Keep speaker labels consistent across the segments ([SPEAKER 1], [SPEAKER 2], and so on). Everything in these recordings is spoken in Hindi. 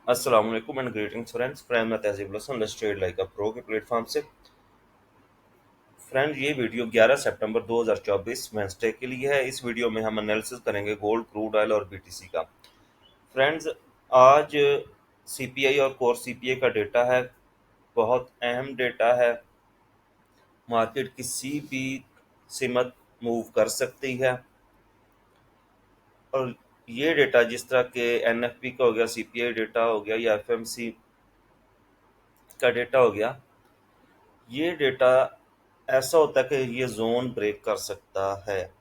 [SPEAKER 1] अस्सलाम वालेकुम एंड ग्रीटिंग्स फ्रेंड्स। फ्रेंड मैं Tahzeeb Hasan trade like a pro के प्लेटफॉर्म से। फ्रेंड ये वीडियो 11 सितंबर 2024 वेंसडे के लिए है। इस वीडियो में हम एनालिसिस करेंगे गोल्ड, क्रूड ऑयल और बीटीसी का। फ्रेंड्स आज सीपीआई और कोर सीपीआई का डेटा है, बहुत अहम डेटा है। मार्केट किसी भी सीमत मूव कर सकती है और ये डेटा जिस तरह के एनएफपी का हो गया, सीपीआई डेटा हो गया या एफएमसी का डेटा हो गया, ये डेटा ऐसा होता है कि ये जोन ब्रेक कर सकता है।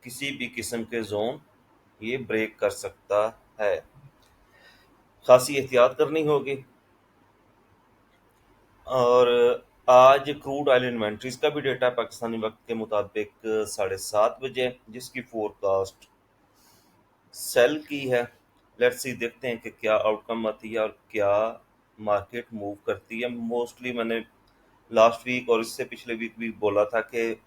[SPEAKER 1] किसी भी किस्म के जोन ये ब्रेक कर सकता है। खासी एहतियात करनी होगी। और आज क्रूड ऑयल इन्वेंट्रीज का भी डेटा पाकिस्तानी वक्त के मुताबिक 7:30 बजे, जिसकी फोरकास्ट सेल की है। लेट्स सी, देखते हैं कि क्या आउटकम आती है और क्या मार्केट मूव करती है। मोस्टली मैंने लास्ट वीक और इससे पिछले वीक भी बोला था कि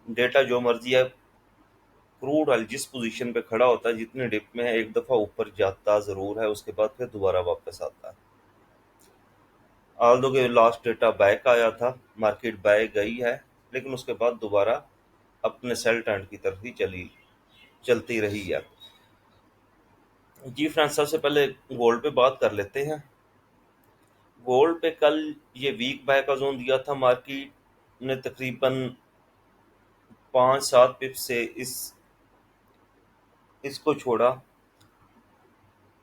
[SPEAKER 1] डेटा जो मर्जी है, क्रूड ऑयल जिस पोजीशन पे खड़ा होता है, जितने डिप में है, एक दफ़ा ऊपर जाता ज़रूर है, उसके बाद फिर दोबारा वापस आता है। आल्दो के लास्ट डेटा बाय का आया था, मार्केट बाय गई है, लेकिन उसके बाद दोबारा अपने सेल ट्रेंड की तरफ ही चलती रही है। जी फ्रेंड्स, सबसे पहले गोल्ड पे बात कर लेते हैं। गोल्ड पे कल ये वीक बाय का जोन दिया था मार्केट ने, तकरीबन 5-7 पिप से इसको छोड़ा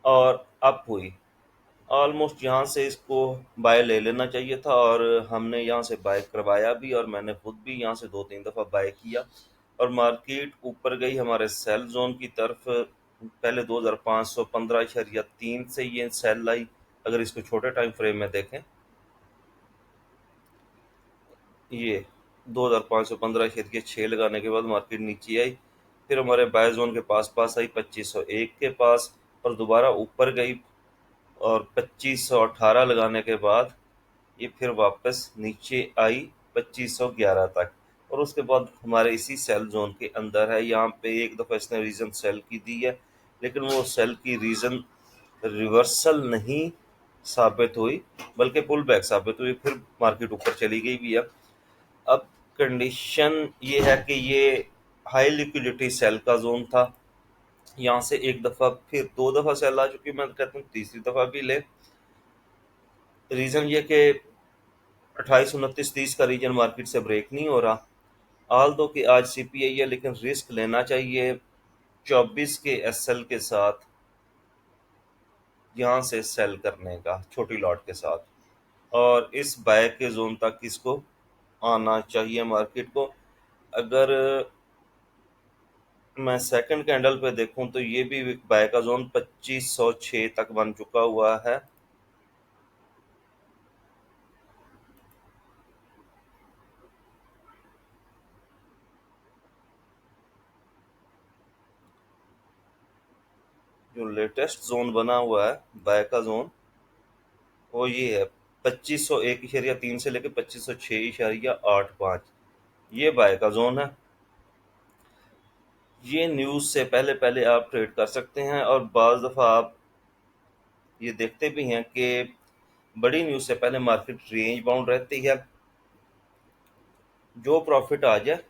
[SPEAKER 1] और अप हुई। ऑलमोस्ट यहाँ से इसको बाय ले लेना चाहिए था और हमने यहाँ से बाय करवाया भी, और मैंने खुद भी यहाँ से 2-3 दफ़ा बाय किया और मार्केट ऊपर गई हमारे सेल जोन की तरफ। पहले 2515.3 से ये सेल लाई। अगर इसको छोटे टाइम फ्रेम में देखें, ये 2515.6 लगाने के बाद मार्केट नीचे आई, फिर हमारे बाय जोन के पास पास आई 2501 के पास और दोबारा ऊपर गई, और 2518 लगाने के बाद ये फिर वापस नीचे आई 2511 तक, और उसके बाद हमारे इसी सेल जोन के अंदर है। यहाँ पे एक दफ़ा इसने रीजन सेल की दी है, लेकिन वो सेल की रीजन रिवर्सल नहीं साबित हुई, बल्कि पुल बैक साबित हुई, फिर मार्केट ऊपर चली गई भी है। अब कंडीशन ये है कि ये हाई लिक्विडिटी सेल का जोन था। यहाँ से एक दफ़ा फिर 2 दफ़ा सेल आ चुकी, मैं कहता हूँ तीसरी दफ़ा भी ले। रीज़न ये कि 28, 29, 30 का रीजन मार्केट से ब्रेक नहीं हो रहा। आल दो कि आज सीपीआई है, लेकिन रिस्क लेना चाहिए 24 के एसएल के साथ, यहाँ से सेल करने का छोटी लॉट के साथ, और इस बाय के जोन तक इसको आना चाहिए मार्केट को। अगर मैं सेकंड कैंडल पे देखूं तो ये भी बाय का जोन 2506 तक बन चुका हुआ है। जो लेटेस्ट जोन बना हुआ है बाय का जोन, वो ये है 2501.3 से लेकर 2506.85, ये बाय का जोन है। ये न्यूज़ से पहले पहले आप ट्रेड कर सकते हैं, और बाज़ दफ़ा आप ये देखते भी हैं कि बड़ी न्यूज़ से पहले मार्केट रेंज बाउंड रहती है। जो प्रॉफिट आ जाए,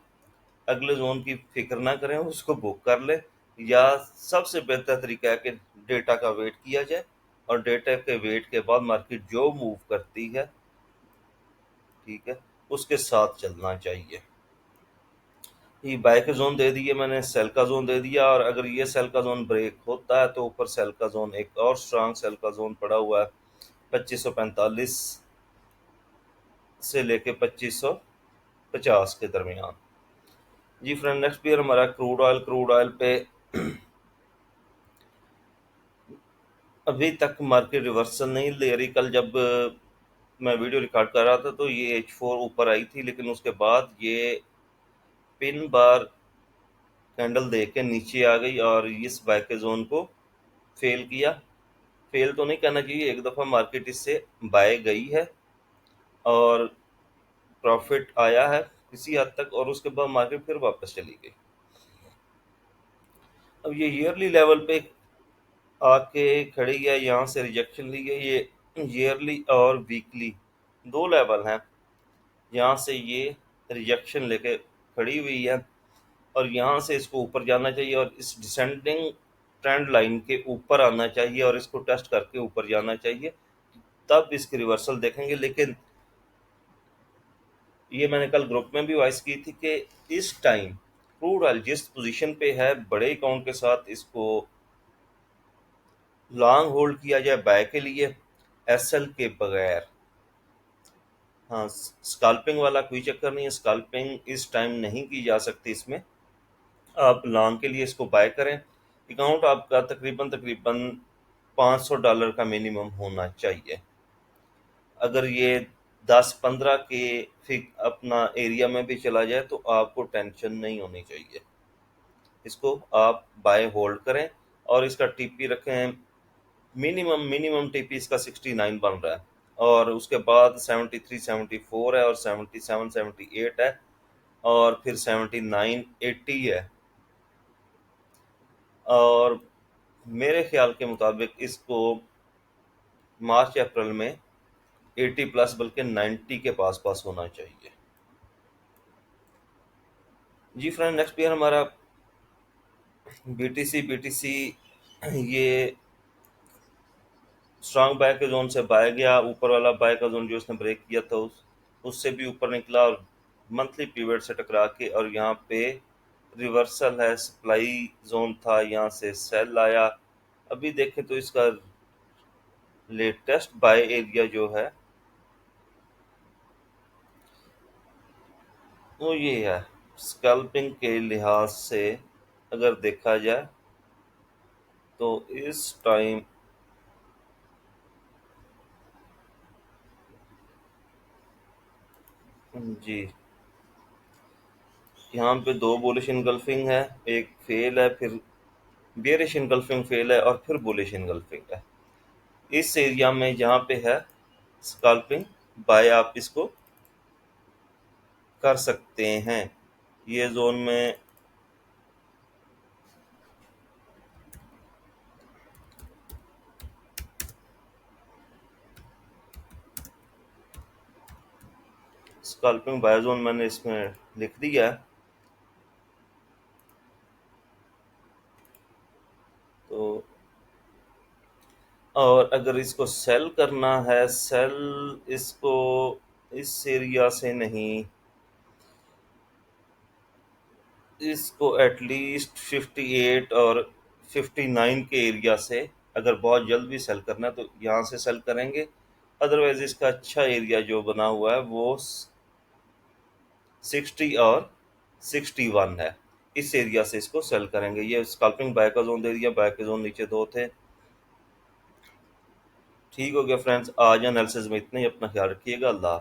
[SPEAKER 1] अगले जोन की फिक्र ना करें, उसको बुक कर लें, या सबसे बेहतर तरीका है कि डेटा का वेट किया जाए, और डेटा के वेट के बाद मार्केट जो मूव करती है, ठीक है, उसके साथ चलना चाहिए। ये बाय का जोन दे दिए मैंने, सेल का जोन दे दिया, और अगर ये सेल का जोन ब्रेक होता है तो ऊपर सेल का जोन, एक और स्ट्रांग सेल का जोन पड़ा हुआ है 2545 से लेके 2550 के दरमियान। जी फ्रेंड, नेक्स्ट पेयर हमारा क्रूड ऑयल पे अभी तक मार्केट रिवर्सल नहीं ले रही। कल जब मैं वीडियो रिकॉर्ड कर रहा था तो ये H4 ऊपर आई थी, लेकिन उसके बाद ये पिन बार कैंडल दे के नीचे आ गई और इस बाय के जोन को फेल किया। फेल तो नहीं कहना चाहिए, एक दफ़ा मार्केट इससे बाय गई है और प्रॉफिट आया है किसी हद तक, और उसके बाद मार्केट फिर वापस चली गई। अब ये ईयरली लेवल पे आके खड़ी है, यहाँ से रिजेक्शन ली है। ये ईयरली और वीकली दो लेवल हैं। यहाँ से ये रिजेक्शन लेके खड़ी हुई है और यहाँ से इसको ऊपर जाना चाहिए और इस डिसेंडिंग ट्रेंड लाइन के ऊपर आना चाहिए और इसको टेस्ट करके ऊपर जाना चाहिए, तब इसकी रिवर्सल देखेंगे। लेकिन ये मैंने कल ग्रुप में भी वॉइस की थी कि इस टाइम क्रूड ऑयल जिस पोजीशन पे है, बड़े अकाउंट के साथ इसको लॉन्ग होल्ड किया जाए बाय के लिए, एसएल के बगैर। हाँ, स्कैल्पिंग वाला कोई चक्कर नहीं है, स्कैल्पिंग इस टाइम नहीं की जा सकती इसमें। आप लॉन्ग के लिए इसको बाय करें। अकाउंट आपका तकरीबन तकरीबन $500 का मिनिमम होना चाहिए। अगर ये 10-15 के फिक अपना एरिया में भी चला जाए तो आपको टेंशन नहीं होनी चाहिए। इसको आप बाय होल्ड करें और इसका टीपी रखें। मिनिमम मिनिमम टीपी इसका 69 बन रहा है और उसके बाद 73 74 है और 77 78 है और फिर 79 80 है। और मेरे ख्याल के मुताबिक इसको मार्च अप्रैल में 80 प्लस बल्कि 90 के पास पास होना चाहिए। जी फ्रेंड, नेक्स्ट ईयर हमारा बीटीसी ये स्ट्रांग बाय के जोन से बाय गया। ऊपर वाला बाय का जोन जो उसने ब्रेक किया था उससे भी ऊपर निकला और मंथली पीरियड से टकरा के और यहाँ पे रिवर्सल है। सप्लाई जोन था, यहाँ से सेल आया। अभी देखें तो इसका लेटेस्ट बाय एरिया जो है वो ये है। स्कैल्पिंग के लिहाज से अगर देखा जाए तो इस टाइम जी यहाँ पे दो बुलिश इनगल्फिंग है, एक फेल है, फिर बेयरिश इनगल्फिंग फेल है और फिर बुलिश इनगल्फिंग है। इस एरिया में जहाँ पे है स्कैल्पिंग बाय आप इसको कर सकते हैं। ये जोन में स्कैल्पिंग बाय जोन मैंने इसमें लिख दिया है। तो और अगर इसको सेल करना है, सेल इसको इस एरिया से नहीं, इसको एटलीस्ट 58 और 59 के एरिया से अगर बहुत जल्द भी सेल करना है तो यहाँ से सेल करेंगे। अदरवाइज इसका अच्छा एरिया जो बना हुआ है वो 60 और 61 है। इस एरिया से इसको सेल करेंगे। ये स्कैल्पिंग बाय का जोन दे दिया, बाय के जोन नीचे दो थे। ठीक हो गया फ्रेंड्स, आज एनालिसिस में इतना ही। अपना ख्याल रखिएगा। अल्लाह।